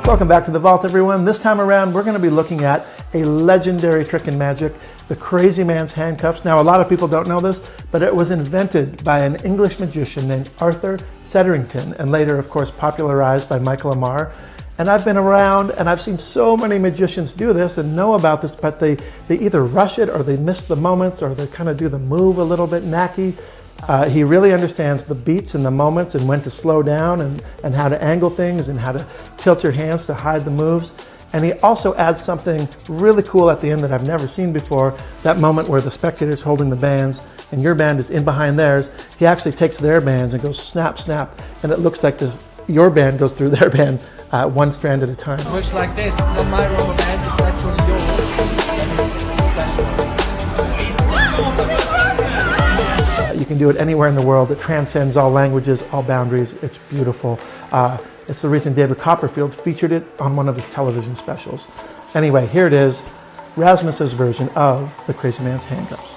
Welcome back to the vault, everyone. This time around, we're going to be looking at a legendary trick in magic, the Crazy Man's Handcuffs. Now, a lot of people don't know this, but it was invented by an English magician named Arthur Sederington, and later, of course, popularized by Michael Amar. And I've been around, and I've seen so many magicians do this and know about this, but they either rush it, or they miss the moments, or they kind of do the move a little bit knacky. He really understands the beats and the moments and when to slow down and how to angle things and how to tilt your hands to hide the moves. And he also adds something really cool at the end that I've never seen before, that moment where the spectator's holding the bands and your band is in behind theirs. He actually takes their bands and goes snap, snap, and it looks like your band goes through their band one strand at a time. It looks like this. It's not my rubber band, it's actually yours. And it's special. You can do it anywhere in the world. It transcends all languages, all boundaries. It's beautiful. It's the reason David Copperfield featured it on one of his television specials. Anyway, here it is, Rasmus's version of the Crazy Man's Handcuffs.